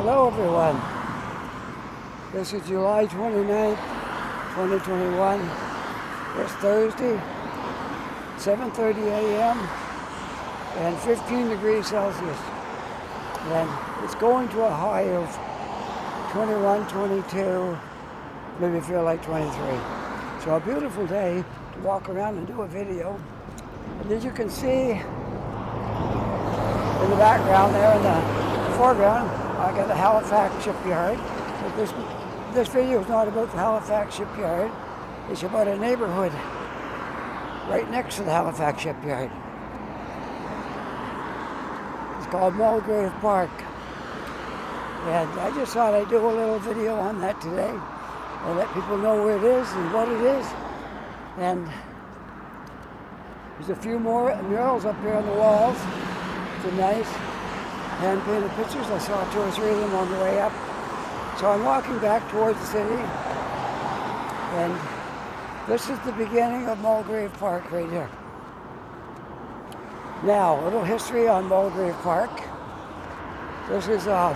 Hello everyone. This is July 29th, 2021. It's Thursday, 7:30 a.m. and 15 degrees Celsius. And it's going to a high of 21, 22, maybe feel like 23. So a beautiful day to walk around and do a video. And as you can see in the background there in the foreground, I got the Halifax shipyard. But this video is not about the Halifax shipyard. It's about a neighborhood right next to the Halifax shipyard. It's called Mulgrave Park. And I just thought I'd do a little video on that today and let people know where it is and what it is. And there's a few more murals up here on the walls. They're nice hand-painted pictures. I saw 2 or 3 of them on the way up. So I'm walking back towards the city, and this is the beginning of Mulgrave Park right here. Now, a little history on Mulgrave Park. This is a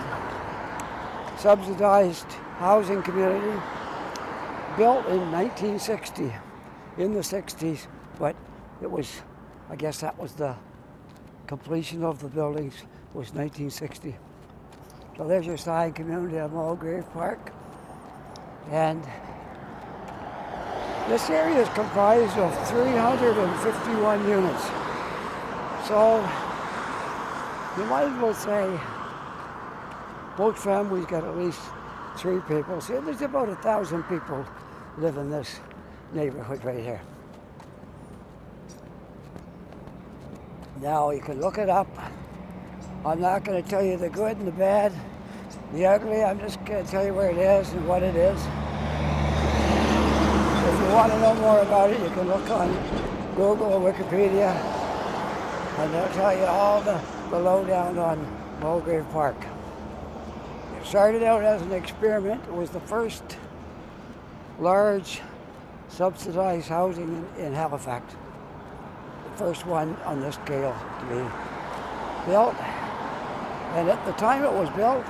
subsidized housing community built in 1960, in the 60s, but it was, I guess that was the completion of the buildings, was 1960. So there's your sign, community of Mulgrave Park. And this area is comprised of 351 units. So you might as well say both families got at least 3 people. So there's about 1,000 people live in this neighborhood right here. Now you can look it up. I'm not going to tell you the good and the bad, the ugly. I'm just going to tell you where it is and what it is. If you want to know more about it, you can look on Google or Wikipedia, and they'll tell you all the lowdown on Mulgrave Park. It started out as an experiment. It was the first large subsidized housing in Halifax. The first one on this scale to be built. And at the time it was built,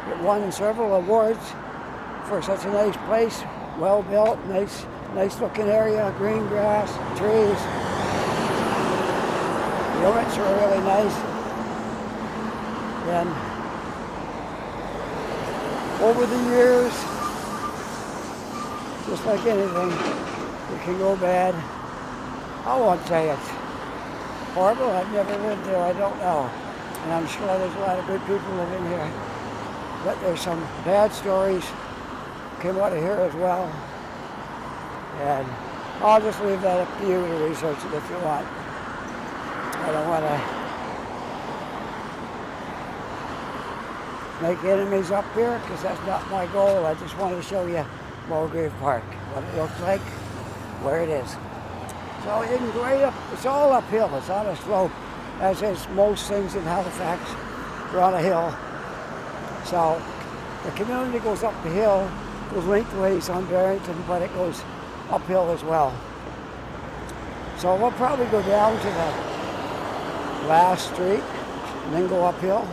it won several awards for such a nice place, well built, nice looking area, green grass, trees. The units were really nice. And over the years, just like anything, it can go bad. I won't say it's horrible. I've never lived there. I don't know. And I'm sure there's a lot of good people living here. But there's some bad stories came out of here as well. And I'll just leave that up to you to research it if you want. I don't want to make enemies up here because that's not my goal. I just want to show you Mulgrave Park, what it looks like, where it is. So you can go right up, it's all uphill, it's on a slope, as is most things in Halifax. We're on a hill. So the community goes up the hill, goes lengthways on Barrington, but it goes uphill as well. So we'll probably go down to the last street and then go uphill,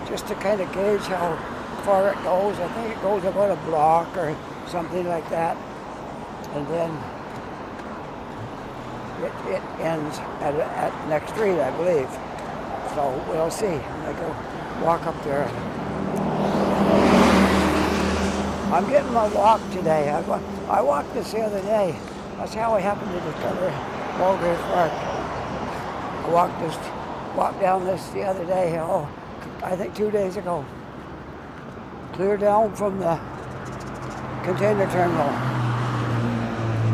just to kind of gauge how far it goes. I think it goes about a block or something like that. And then it ends at next street, I believe. So we'll see. I go walk up there. I'm getting my walk today. I walked this the other day. That's how I happened to discover Mulgrave Park. I walked down this the other day. I think 2 days ago. Clear down from the container terminal.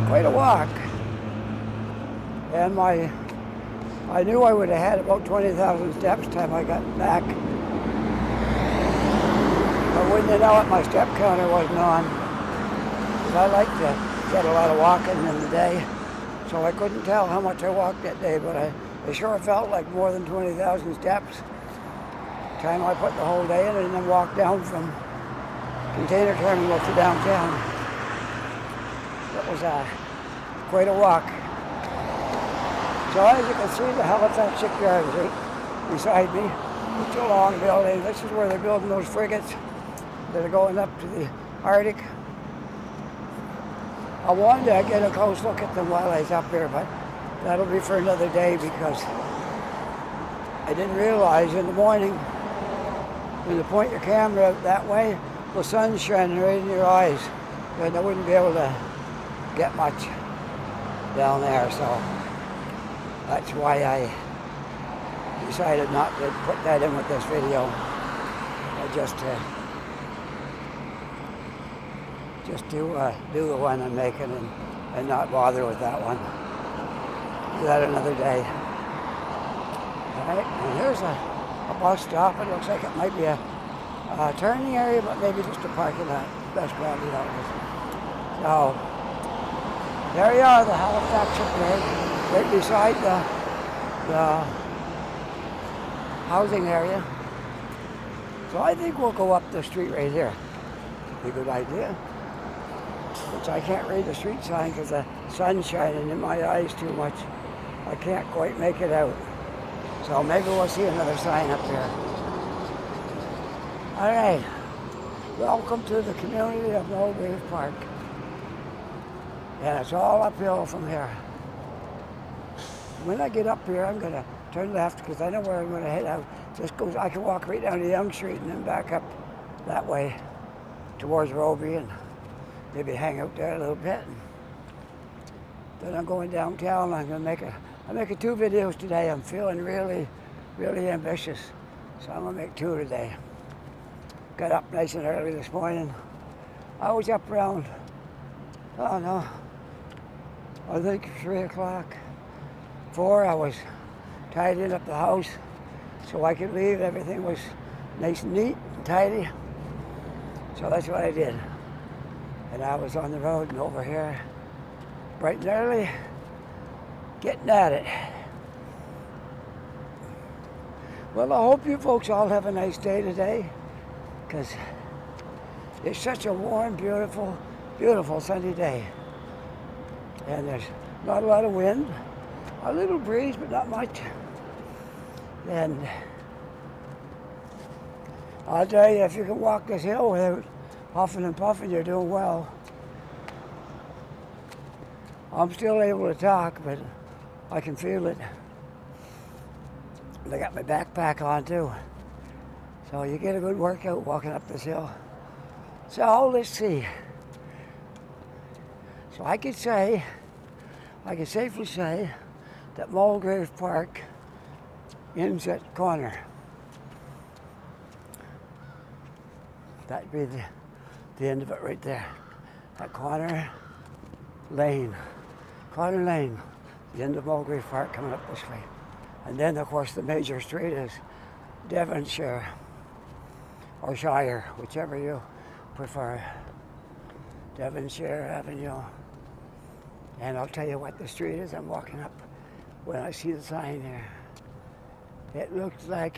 Quite a walk. And I knew I would have had about 20,000 steps time I got back. But wouldn't you know it, my step counter wasn't on. Because I like to get a lot of walking in the day. So I couldn't tell how much I walked that day, but I sure felt like more than 20,000 steps. Time I put the whole day in and then walked down from container terminal to downtown. That was quite a walk. So as you can see, the Halifax shipyard is right beside me. It's a long building. This is where they're building those frigates that are going up to the Arctic. I wanted to get a close look at them while I was up here, but that'll be for another day because I didn't realize in the morning when you point your camera out that way, the sun's shining right in your eyes, and I wouldn't be able to get much down there, so that's why I decided not to put that in with this video. I just do the one I'm making and not bother with that one. Do that another day. All right, and here's a bus stop. It looks like it might be a turning area, but maybe just a parking lot. That's probably what it is. So, there you are, the Halifax up there, right beside the housing area. So I think we'll go up the street right here. Be a good idea. Which I can't read the street sign because the sun's shining in my eyes too much. I can't quite make it out. So maybe we'll see another sign up there. All right. Welcome to the community of Mulgrave Park. And it's all uphill from here. When I get up here, I'm going to turn left because I know where I'm going to head out. I can walk right down to Yonge Street and then back up that way towards Roby and maybe hang out there a little bit. Then I'm going downtown. I'm making 2 videos today. I'm feeling really, really ambitious. So I'm going to make 2 today. Got up nice and early this morning. I was up around, I think 3 o'clock. 4, I was tidying up the house so I could leave. Everything was nice and neat and tidy. So that's what I did. And I was on the road and over here bright and early, getting at it. Well, I hope you folks all have a nice day today, because it's such a warm, beautiful, beautiful sunny day. And there's not a lot of wind, a little breeze, but not much. And I'll tell you, if you can walk this hill without huffing and puffing, you're doing well. I'm still able to talk, but I can feel it. And I got my backpack on too. So you get a good workout walking up this hill. So let's see. So I could safely say that Mulgrave Park ends at corner. That'd be the end of it right there. That corner lane, the end of Mulgrave Park coming up this way. And then of course the major street is Devonshire or Shire, whichever you prefer. Devonshire Avenue. And I'll tell you what the street is I'm walking up when I see the sign there. It looks like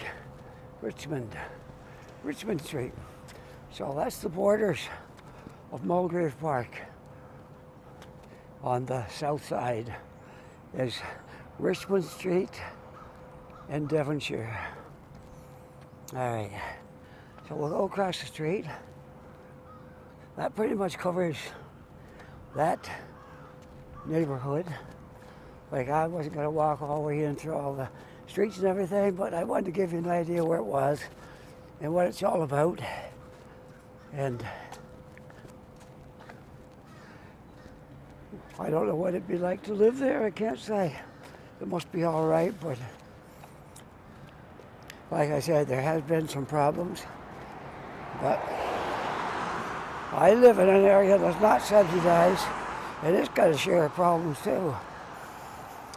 Richmond Street. So that's the borders of Mulgrave Park. On the south side is Richmond Street and Devonshire. All right, so we'll go across the street. That pretty much covers that neighborhood. Like, I wasn't going to walk all the way in through all the streets and everything, but I wanted to give you an idea where it was and what it's all about. And I don't know what it'd be like to live there. I can't say. It must be all right, but like I said, there has been some problems. But I live in an area that's not subsidized, and it's got a share of problems too.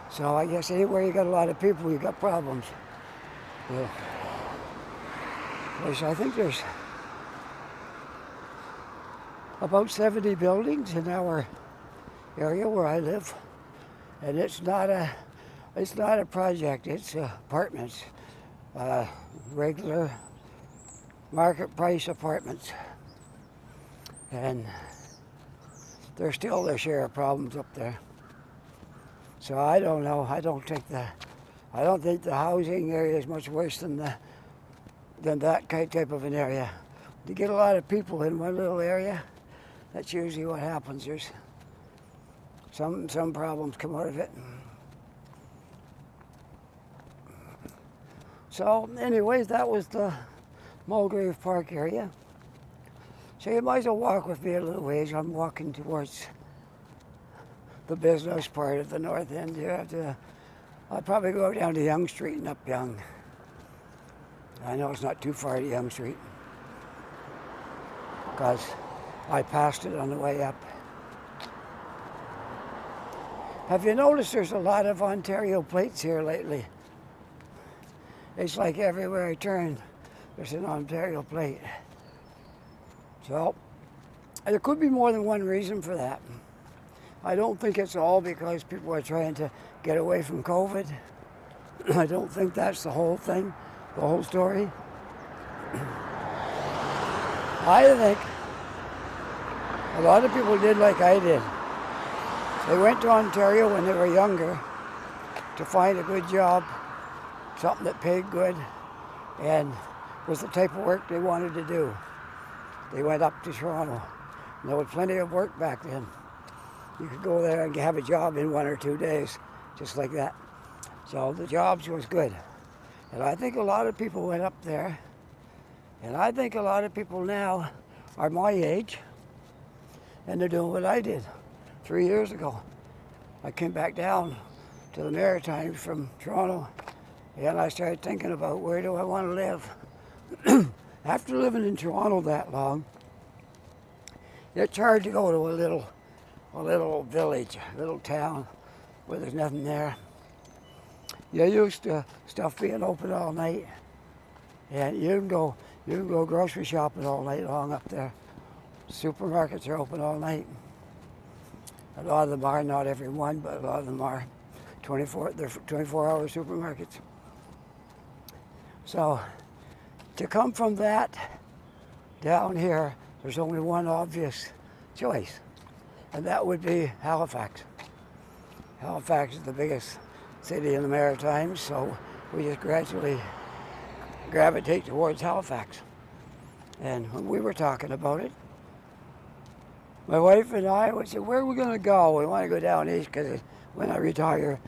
So I guess anywhere you got a lot of people, you got problems. Yeah. Which I think there's about 70 buildings in our area where I live, and it's not a project. It's apartments, regular market price apartments, and there's still their share of problems up there. So I don't know. I don't think the housing area is much worse than than that type of an area. To get a lot of people in one little area, that's usually what happens. There's some problems come out of it. So anyways, that was the Mulgrave Park area. So you might as well walk with me a little ways. I'm walking towards the business part of the north end here. I'll probably go down to Yonge Street and up Yonge. I know it's not too far to Yonge Street because I passed it on the way up. Have you noticed there's a lot of Ontario plates here lately? It's like everywhere I turn, there's an Ontario plate. So, there could be more than one reason for that. I don't think it's all because people are trying to get away from COVID. I don't think that's the whole thing, the whole story. I think a lot of people did like I did. They went to Ontario when they were younger to find a good job, something that paid good, and was the type of work they wanted to do. They went up to Toronto, and there was plenty of work back then. You could go there and have a job in 1 or 2 days, just like that. So the jobs was good. And I think a lot of people went up there, and I think a lot of people now are my age, and they're doing what I did 3 years ago. I came back down to the Maritimes from Toronto, and I started thinking about where do I want to live. After living in Toronto that long, it's hard to go to a little village, a little town where there's nothing there. You're used to stuff being open all night, and you can go grocery shopping all night long up there. Supermarkets are open all night. A lot of them are, not every one, but a lot of them are 24-hour supermarkets. So to come from that down here, there's only one obvious choice, and that would be Halifax. Halifax is the biggest city in the Maritimes, so we just gradually gravitate towards Halifax. And when we were talking about it, my wife and I would say, where are we going to go? We want to go down east because when I retire,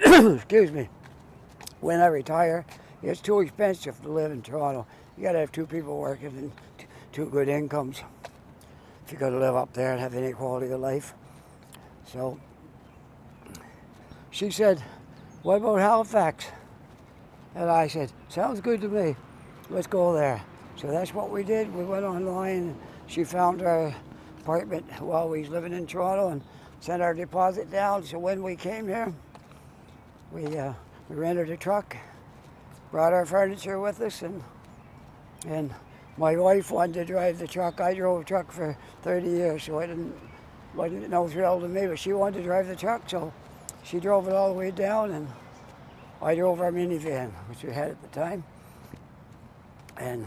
excuse me, when I retire, it's too expensive to live in Toronto. You got to have 2 people working and 2 good incomes if you're going to live up there and have any quality of life. So she said, what about Halifax? And I said, sounds good to me. Let's go there. So that's what we did. We went online. She found our apartment while we was living in Toronto and sent our deposit down. So when we came here, we rented a truck, brought our furniture with us, and my wife wanted to drive the truck. I drove a truck for 30 years, so wasn't no thrill to me, but she wanted to drive the truck, so she drove it all the way down, and I drove our minivan, which we had at the time, and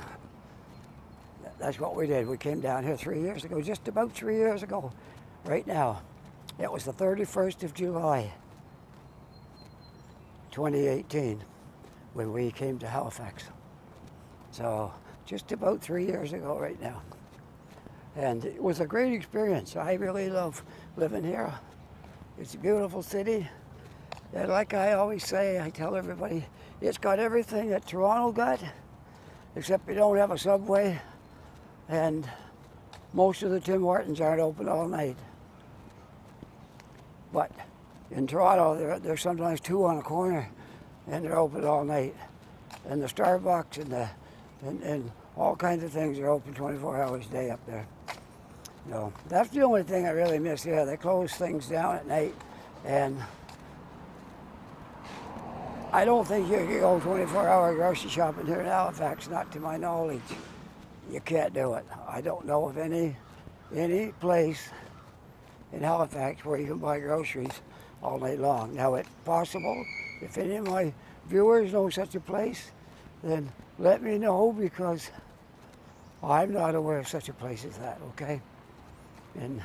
that's what we did. We came down here 3 years ago, just about 3 years ago, right now. It was the 31st of July, 2018, when we came to Halifax. So just about 3 years ago right now. And it was a great experience. I really love living here. It's a beautiful city. And like I always say, I tell everybody, it's got everything that Toronto got, except you don't have a subway, and most of the Tim Hortons aren't open all night. But in Toronto, there's sometimes 2 on a corner, and they're open all night. And the Starbucks and all kinds of things are open 24 hours a day up there. No, that's the only thing I really miss here. They close things down at night, and I don't think you can go 24-hour grocery shopping here in Halifax, not to my knowledge. You can't do it. I don't know of any place in Halifax where you can buy groceries all night long. Now, it's possible. If any of my viewers know such a place, then let me know, because I'm not aware of such a place as that, okay? And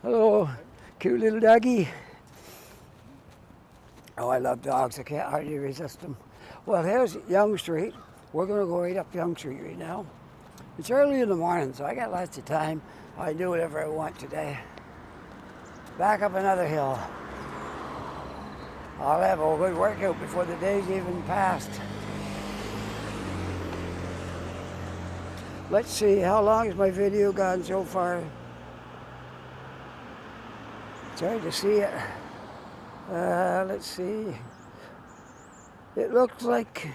hello, cute little doggy. Oh, I love dogs. I can't hardly resist them. Well, here's Yonge Street. We're going to go right up Yonge Street right now. It's early in the morning, so I got lots of time. I can do whatever I want today. Back up another hill. I'll have a good workout before the day's even passed. Let's see, how long has my video gone so far? It's hard to see it. Let's see. It looks like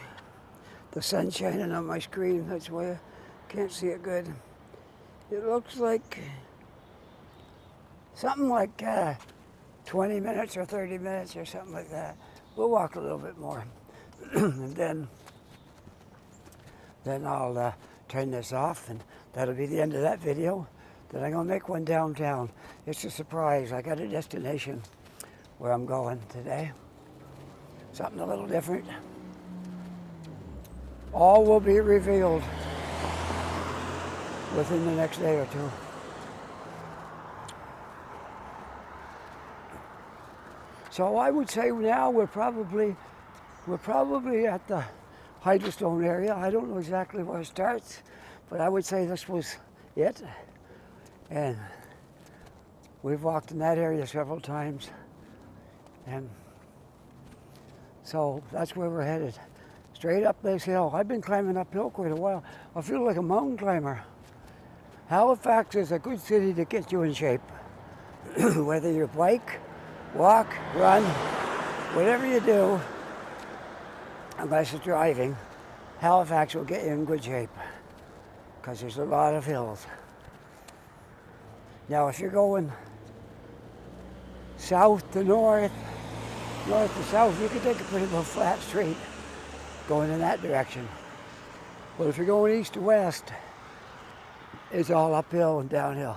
the sun's shining on my screen. That's why I can't see it good. It looks like something like 20 minutes or 30 minutes or something like that. We'll walk a little bit more. And then I'll turn this off, and that'll be the end of that video. Then I'm going to make one downtown. It's a surprise. I got a destination where I'm going today. Something a little different. All will be revealed within the next day or two. So I would say now we're probably at the Hydrostone area. I don't know exactly where it starts, but I would say this was it. And we've walked in that area several times. And so that's where we're headed. Straight up this hill. I've been climbing uphill quite a while. I feel like a mountain climber. Halifax is a good city to get you in shape. Whether you bike, walk, run, whatever you do, unless it's driving, Halifax will get you in good shape because there's a lot of hills. Now, if you're going south to north, north to south, you can take a pretty little flat street going in that direction. But if you're going east to west, it's all uphill and downhill.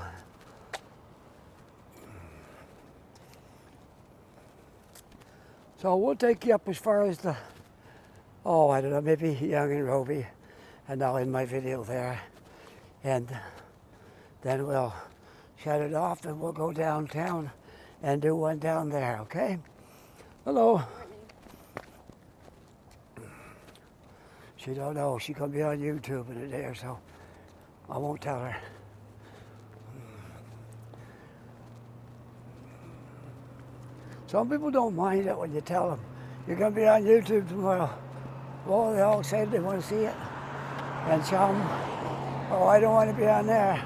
So we'll take you up as far as the, I don't know, maybe Yonge and Roby, and I'll end my video there. And then we'll shut it off and we'll go downtown and do one down there, okay? Hello. She don't know. She gonna be on YouTube in a day or so. I won't tell her. Some people don't mind it when you tell them you're gonna be on YouTube tomorrow. Well, they all say they want to see it. And some, I don't want to be on there.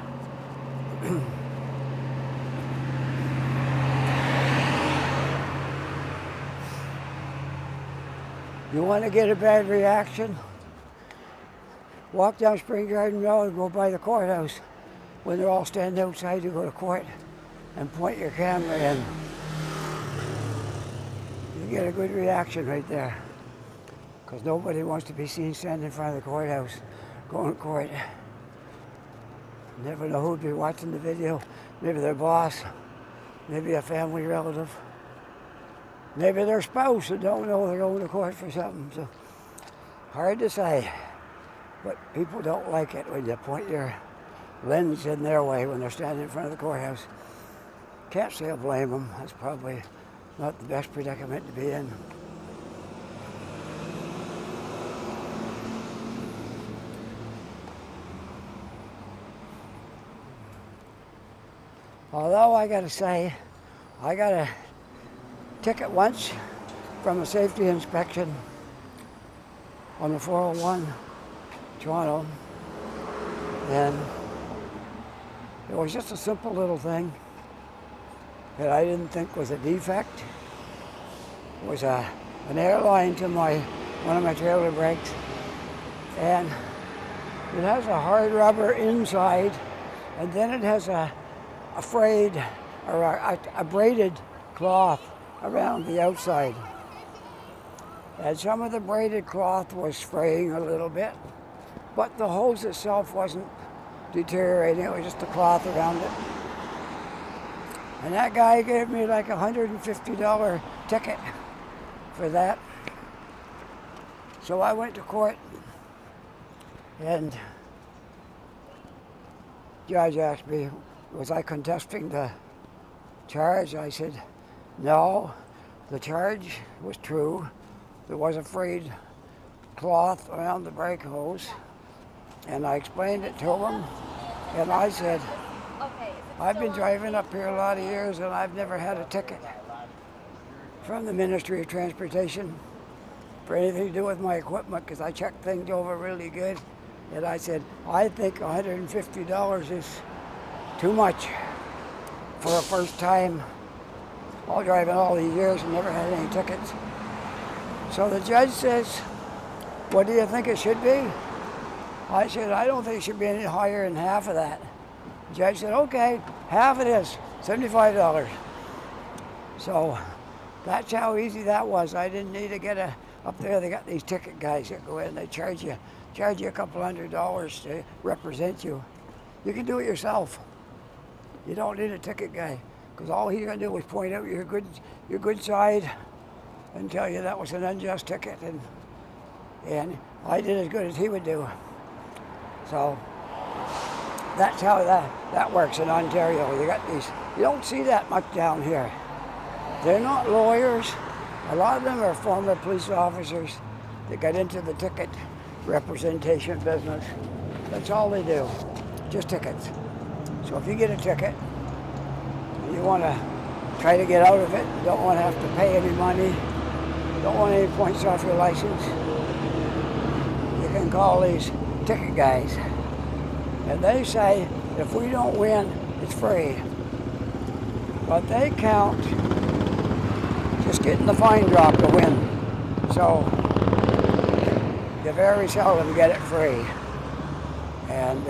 You want to get a bad reaction? Walk down Spring Garden Road and go by the courthouse when they're all standing outside to go to court and point your camera in. You get a good reaction right there because nobody wants to be seen standing in front of the courthouse going to court. You never know who'd be watching the video. Maybe their boss, maybe a family relative, maybe their spouse who don't know they're going to court for something. So hard to say. But people don't like it when you point your lens in their way when they're standing in front of the courthouse. Can't say I blame them. That's probably not the best predicament to be in. Although I gotta say, I got a ticket once from a safety inspection on the 401 Toronto, and it was just a simple little thing that I didn't think was a defect. It was an airline to one of my trailer brakes, and it has a hard rubber inside, and then it has a frayed or a braided cloth around the outside. And some of the braided cloth was fraying a little bit, but the hose itself wasn't deteriorating. It was just the cloth around it. And that guy gave me like $150 ticket for that. So I went to court, and the judge asked me, was I contesting the charge? I said, no, the charge was true. There was a frayed cloth around the brake hose, and I explained it to him, and I said, I've been driving up here a lot of years and I've never had a ticket from the Ministry of Transportation for anything to do with my equipment, because I checked things over really good. And I said, I think $150 is too much for a first time. I'll drive all these years and never had any tickets. So the judge says, what do you think it should be? I said, I don't think it should be any higher than half of that. The judge said, okay, half it is, $75. So that's how easy that was. I didn't need to get up there. They got these ticket guys that go in, they charge you a couple $100 to represent you. You can do it yourself. You don't need a ticket guy, because all he's going to do is point out your good side and tell you that was an unjust ticket, and I did as good as he would do. So that's how that works in Ontario. You got these. You don't see that much down here. They're not lawyers. A lot of them are former police officers that got into the ticket representation business. That's all they do, just tickets. So if you get a ticket, and you want to try to get out of it, you don't want to have to pay any money, you don't want any points off your license, you can call these ticket guys. And they say, if we don't win, it's free. But they count just getting the fine drop to win. So you very seldom get it free. And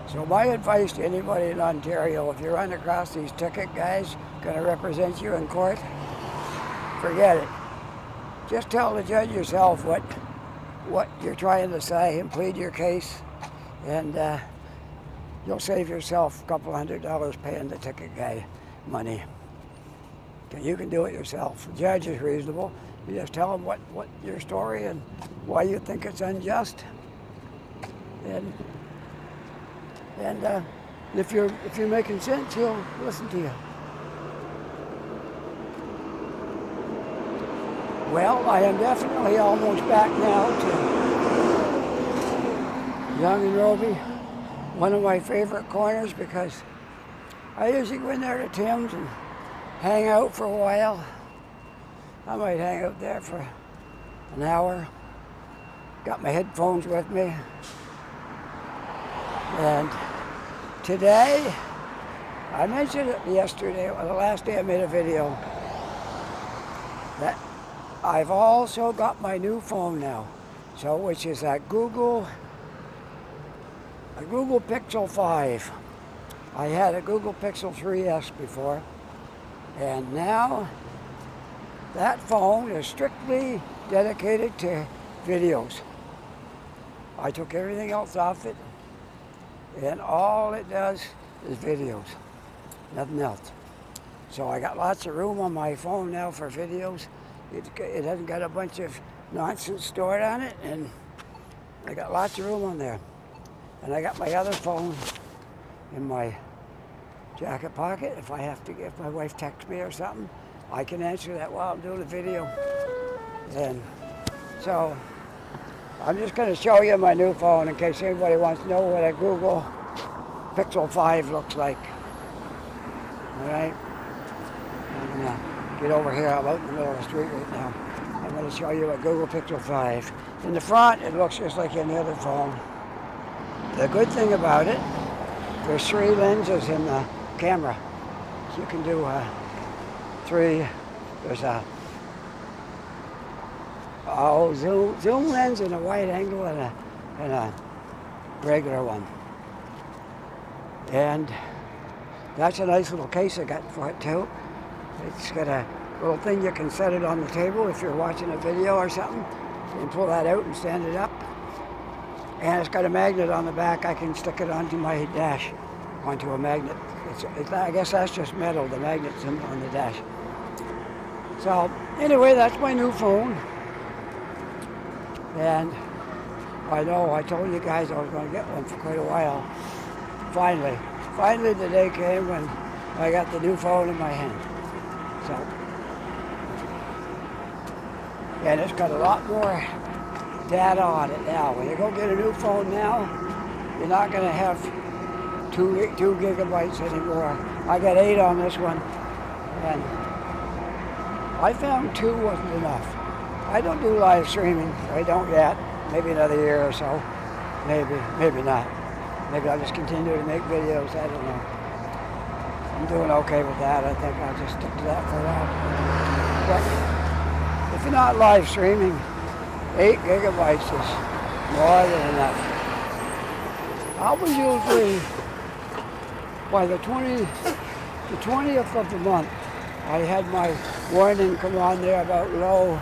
so my advice to anybody in Ontario, if you run across these ticket guys going to represent you in court, forget it. Just tell the judge yourself what you're trying to say and plead your case, and you'll save yourself a couple $100 paying the ticket guy money. You can do it yourself. The judge is reasonable. You just tell him what your story and why you think it's unjust. And if you're making sense, he'll listen to you. Well, I am definitely almost back now to Yonge and Roby, one of my favorite corners, because I usually go in there to Tim's and hang out for a while. I might hang out there for an hour. Got my headphones with me. And today, I mentioned it yesterday, or the last day I made a video, that I've also got my new phone now, so which is a Google Pixel 5. I had a Google Pixel 3S before, and now that phone is strictly dedicated to videos. I took everything else off it, and all it does is videos, nothing else. So I got lots of room on my phone now for videos. It hasn't got a bunch of nonsense stored on it, and I got lots of room on there. And I got my other phone in my jacket pocket. If my wife texts me or something, I can answer that while I'm doing a video. And so I'm just going to show you my new phone in case anybody wants to know what a Google Pixel 5 looks like. All right? I'm going to get over here. I'm out in the middle of the street right now. I'm going to show you a Google Pixel 5. In the front, it looks just like any other phone. The good thing about it, there's 3 lenses in the camera. So you can do 3. There's a zoom lens and a wide angle and a regular one. And that's a nice little case I got for it too. It's got a little thing you can set it on the table if you're watching a video or something. You can pull that out and stand it up. And it's got a magnet on the back. I can stick it onto my dash, onto a magnet. I guess that's just metal, the magnet's on the dash. So anyway, that's my new phone. And I know I told you guys I was going to get one for quite a while. Finally the day came when I got the new phone in my hand. So and it's got a lot more data on it now. When you go get a new phone now, you're not going to have 2 gigabytes anymore. I got 8 on this one, and I found 2 wasn't enough. I don't do live streaming. I don't yet. Maybe another year or so. Maybe not. Maybe I'll just continue to make videos. I don't know. I'm doing okay with that. I think I'll just stick to that for a while. But if you're not live streaming, 8 gigabytes is more than enough. I was usually, by the 20th of the month, I had my warning come on there about low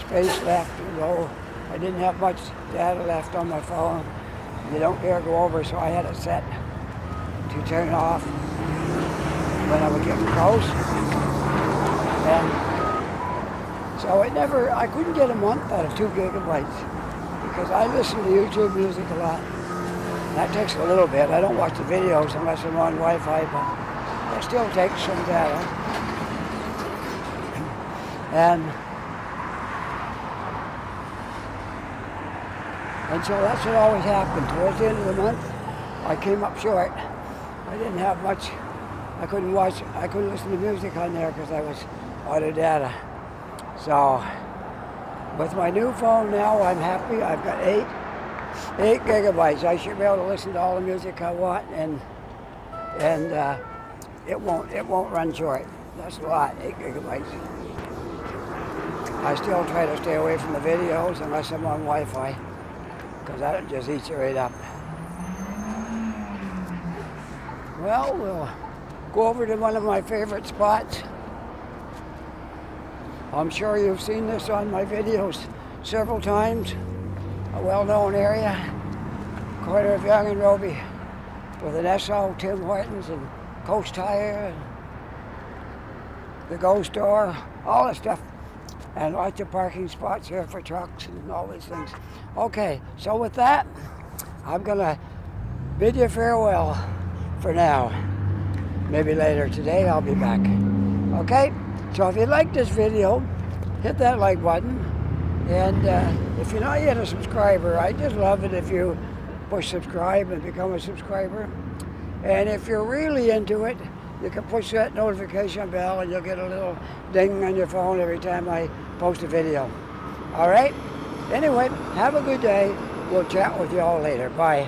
space left and low. I didn't have much data left on my phone. You don't dare go over, so I had it set to turn off when I was getting close. And so I couldn't get a month out of 2 gigabytes because I listen to YouTube music a lot. That takes a little bit. I don't watch the videos unless I'm on Wi-Fi, but that still takes some data. And so that's what always happened. Towards the end of the month, I came up short. I didn't have much. I couldn't listen to music on there because I was out of data. So with my new phone now, I'm happy. I've got 8 gigabytes. I should be able to listen to all the music I want, and it won't run short. That's a lot, 8 gigabytes. I still try to stay away from the videos unless I'm on Wi-Fi, because that just eats it right up. Well, we'll go over to one of my favorite spots. I'm sure you've seen this on my videos several times. A well-known area, corner of Yonge and Roby, with an Esso, Tim Hortons, and Coast Tire, and the Go Store, all this stuff. And lots of parking spots here for trucks and all these things. Okay, so with that, I'm gonna bid you farewell for now. Maybe later today I'll be back. Okay, so if you like this video, hit that like button. And if you're not yet a subscriber, I just love it if you push subscribe and become a subscriber. And if you're really into it, you can push that notification bell and you'll get a little ding on your phone every time I post a video. All right? Anyway, have a good day. We'll chat with you all later. Bye.